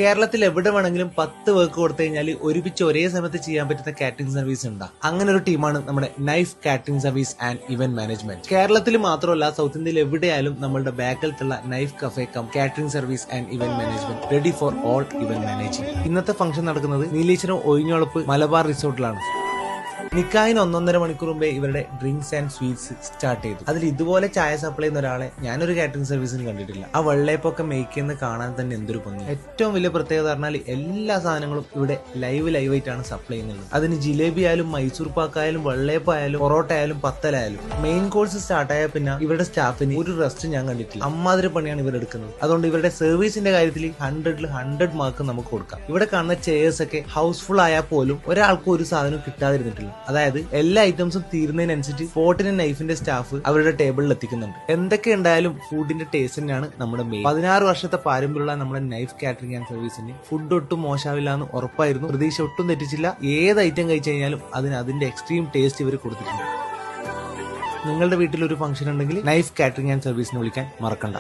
കേരളത്തിൽ എവിടെ വേണമെങ്കിലും 10 വർക്ക് കൊടുത്തു കഴിഞ്ഞാൽ ഒരുമിച്ച് ഒരേ സമയത്ത് ചെയ്യാൻ പറ്റുന്ന കാറ്ററിംഗ് സർവീസ് ഉണ്ട്. അങ്ങനെ ഒരു ടീമാണ് നമ്മുടെ knife catering service and event management. കേരളത്തിൽ മാത്രമല്ല സൗത്ത് ഇന്ത്യയിൽ എവിടെയായാലും നമ്മളുടെ ബാക്കിലത്തുള്ള knife cafe cum catering service and event management ready for all event managing. ഇന്നത്തെ ഫംഗ്ഷൻ നടക്കുന്നത് നീലീശ്വരം ഒഴിഞ്ഞോളപ്പ് മലബാർ റിസോർട്ടിലാണ്. നിക്കാഹിന് 1.5 മണിക്കൂർ മുമ്പേ ഇവരുടെ ഡ്രിങ്ക്സ് ആൻഡ് സ്വീറ്റ്സ് സ്റ്റാർട്ട് ചെയ്തു. അതിൽ ഇതുപോലെ ചായ സപ്ലൈ ചെയ്യുന്ന ഒരാളെ ഞാനൊരു കാറ്ററിംഗ് സർവീസിന് കണ്ടിട്ടില്ല. ആ വെള്ളയപ്പൊക്കെ മേക്ക് ചെയ്യുന്ന കാണാൻ തന്നെ എന്തൊരു ഭംഗി. ഏറ്റവും വലിയ പ്രത്യേകത പറഞ്ഞാൽ എല്ലാ സാധനങ്ങളും ഇവിടെ ലൈവായിട്ടാണ് സപ്ലൈ ചെയ്യുന്നത്. അതിന് ജിലേബി ആയാലും മൈസൂർ പാക്കായാലും വെള്ളയപ്പായാലും പൊറോട്ട ആയാലും പത്തലായാലും. മെയിൻ കോഴ്സ് സ്റ്റാർട്ടായ പിന്നെ ഇവരുടെ സ്റ്റാഫിന് ഒരു റെസ്റ്റ് ഞാൻ കണ്ടിട്ടില്ല. അമ്മാതിരി പണിയാണ് ഇവർ എടുക്കുന്നത്. അതുകൊണ്ട് ഇവരുടെ സർവീസിന്റെ കാര്യത്തിൽ 100ൽ 100 മാർക്ക് നമുക്ക് കൊടുക്കാം. ഇവിടെ കാണുന്ന ചെയേഴ്സ് ഒക്കെ ഹൗസ്ഫുൾ ആയാൽ പോലും ഒരാൾക്കും ഒരു സാധനം കിട്ടാതിരുന്നിട്ടില്ല. അതായത് എല്ലാ ഐറ്റംസും തീരുന്നതിനനുസരിച്ച് ഫോർട്ടിന് നൈഫിന്റെ സ്റ്റാഫ് അവരുടെ ടേബിളിൽ എത്തിക്കുന്നുണ്ട്. എന്തൊക്കെ ഉണ്ടായാലും ഫുഡിന്റെ ടേസ്റ്റ് തന്നെയാണ് നമ്മുടെ മെയിൻ. 16 വർഷത്തെ പാരമ്പര്യമുള്ള നമ്മുടെ നൈഫ് കാറ്ററിംഗ് ആൻഡ് സർവീസിന് ഫുഡ് ഒട്ടും മോശമാവില്ല എന്ന് ഉറപ്പായിരുന്നു. പ്രതീക്ഷ ഒട്ടും തെറ്റിച്ചില്ല. ഏത് ഐറ്റം കഴിച്ചു കഴിഞ്ഞാലും അതിന്റെ എക്സ്ട്രീം ടേസ്റ്റ് ഇവർ കൊടുത്തിട്ടുണ്ട്. നിങ്ങളുടെ വീട്ടിൽ ഒരു ഫംഗ്ഷൻ ഉണ്ടെങ്കിൽ നൈഫ് കാറ്ററിംഗ് ആൻഡ് സർവീസിനെ വിളിക്കാൻ മറക്കണ്ട.